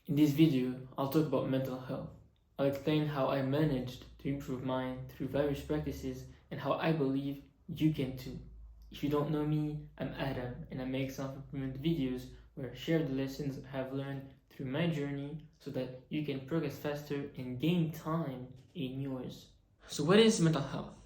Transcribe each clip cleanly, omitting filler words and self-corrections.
In this video, I'll talk about mental health. I'll explain how I managed to improve mine through various practices and how I believe you can too. If you don't know me, I'm Adam and I make self-improvement videos where I share the lessons I have learned through my journey so that you can progress faster and gain time in yours. So what is mental health?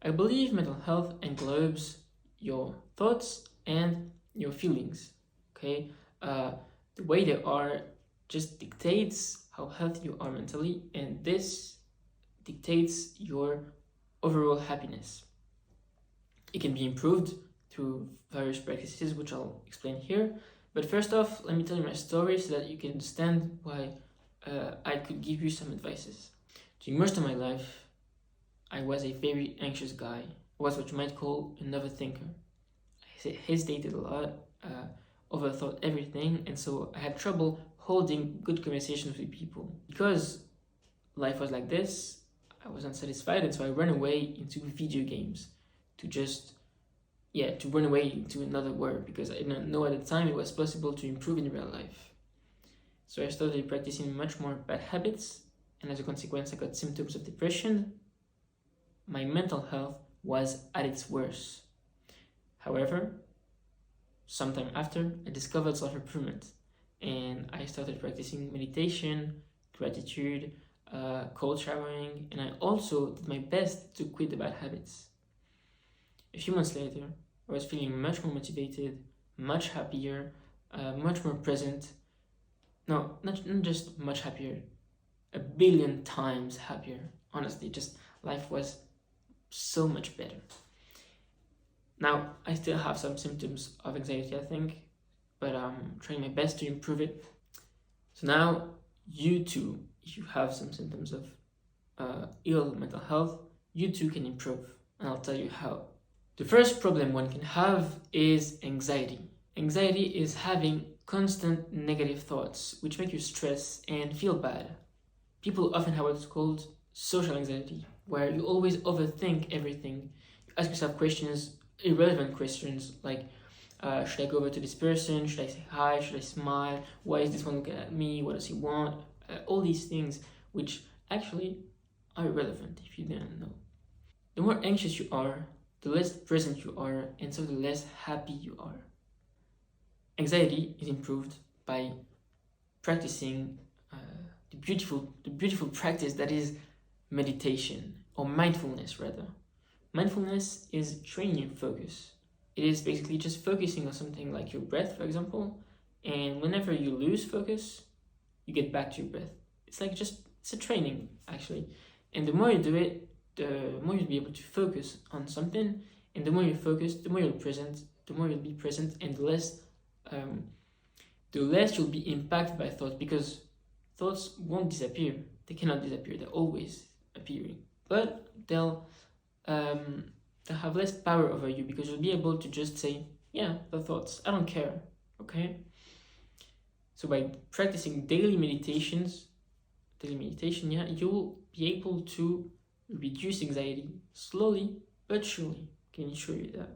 I believe mental health englobes your thoughts and your feelings. Okay, the way they are just dictates how healthy you are mentally, and this dictates your overall happiness. It can be improved through various practices, which I'll explain here. But first off, let me tell you my story so that you can understand why I could give you some advices. During most of my life, I was a very anxious guy. I was what you might call an overthinker. I hesitated a lot, overthought everything, and so I had trouble holding good conversations with people. Because life was like this, I was unsatisfied, and so I ran away into video games to run away into another world, because I didn't know at the time it was possible to improve in real life. So I started practicing much more bad habits, and as a consequence I got symptoms of depression. My mental health was at its worst. However, sometime after, I discovered self-improvement and I started practicing meditation, gratitude, cold showering, and I also did my best to quit the bad habits. A few months later, I was feeling much more motivated, much happier, much more present. No, not just much happier, a billion times happier. Honestly, just life was so much better. Now, I still have some symptoms of anxiety, I think, but I'm trying my best to improve it. So now, you too, if you have some symptoms of ill mental health, you too can improve, and I'll tell you how. The first problem one can have is anxiety. Anxiety is having constant negative thoughts, which make you stress and feel bad. People often have what's called social anxiety, where you always overthink everything. You ask yourself questions, irrelevant questions, like should I go over to this person? Should I say hi? Should I smile? Why is this one looking at me? What does he want? All these things, which actually are irrelevant if you didn't know. The more anxious you are, the less present you are, and so the less happy you are. Anxiety is improved by practicing the beautiful practice that is meditation, or mindfulness rather. Mindfulness is training your focus. It is basically just focusing on something like your breath, for example, and whenever you lose focus, you get back to your breath. It's a training, actually. And the more you do it, the more you'll be able to focus on something, and the more you focus, the more you'll be present, and the less you'll be impacted by thoughts, because thoughts won't disappear. They cannot disappear. They're always appearing, but they'll have less power over you, because you'll be able to just say, yeah, the thoughts, I don't care, okay? So by practicing daily meditation, you'll be able to reduce anxiety slowly but surely. Can assure you that.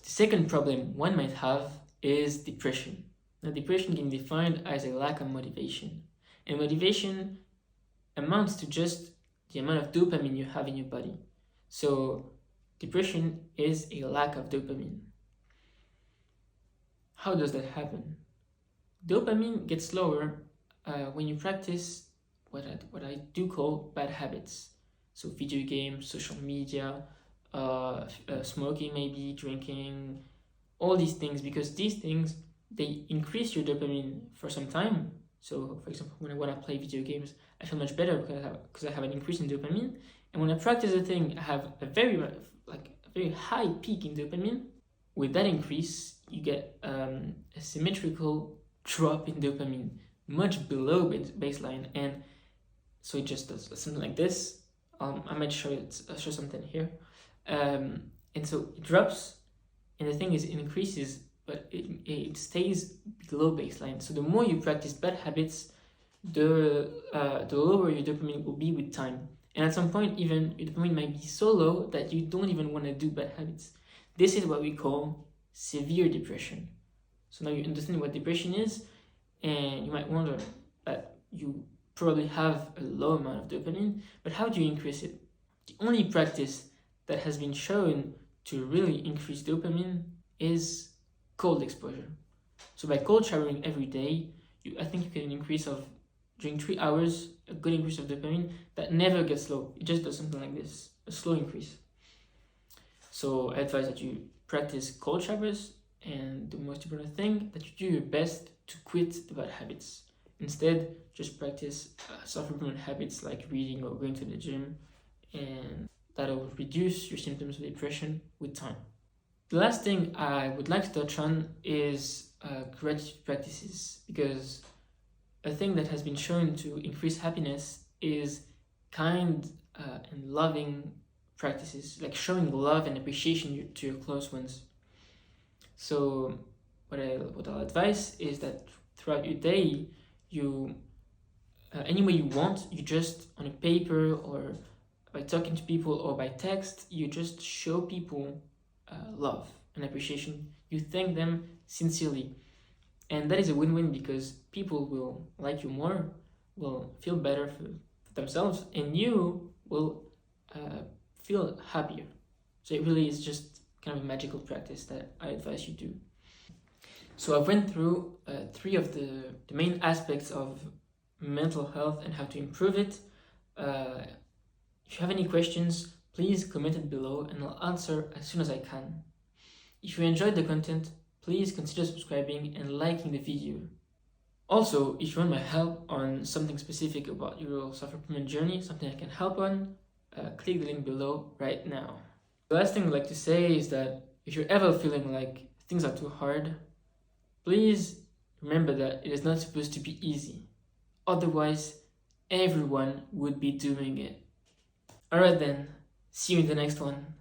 The second problem one might have is depression. Now, depression can be defined as a lack of motivation, and motivation amounts to just the amount of dopamine you have in your body. So depression is a lack of dopamine. How does that happen? Dopamine gets lower when you practice what I do call bad habits. So video games, social media, smoking, maybe drinking, all these things, because these things, they increase your dopamine for some time. So for example, when I play video games, I feel much better because I have an increase in dopamine. And when I practice a thing, I have a very high peak in dopamine. With that increase, you get a symmetrical drop in dopamine, much below baseline, and so it just does something like this. I might show something here, and so it drops, and the thing is, it increases, but it stays below baseline. So the more you practice bad habits, the lower your dopamine will be with time. And at some point, even your dopamine might be so low that you don't even want to do bad habits. This is what we call severe depression. So now you understand what depression is, and you might wonder, you probably have a low amount of dopamine, but how do you increase it? The only practice that has been shown to really increase dopamine is cold exposure. So by cold showering every day, I think you get an increase of, during 3 hours, a good increase of dopamine that never gets low. It just does something like this, a slow increase. So I advise that you practice cold showers, and the most important thing, that you do your best to quit the bad habits. Instead, just practice self-improvement habits like reading or going to the gym, and that'll reduce your symptoms of depression with time. The last thing I would like to touch on is gratitude practices, because a thing that has been shown to increase happiness is kind and loving practices, like showing love and appreciation to your close ones. So what I'll advise is that throughout your day, you any way you want, you just on a paper or by talking to people or by text, you just show people love and appreciation. You thank them sincerely, and that is a win-win, because people will like you more, will feel better for themselves, and you will feel happier. So it really is just kind of a magical practice that I advise you do. So I've went through 3 of the main aspects of mental health and how to improve it. If you have any questions, please comment it below and I'll answer as soon as I can. If you enjoyed the content, please consider subscribing and liking the video. Also, if you want my help on something specific about your self-improvement journey, something I can help on, click the link below right now. The last thing I'd like to say is that if you're ever feeling like things are too hard, please remember that it is not supposed to be easy. Otherwise, everyone would be doing it. Alright then, see you in the next one.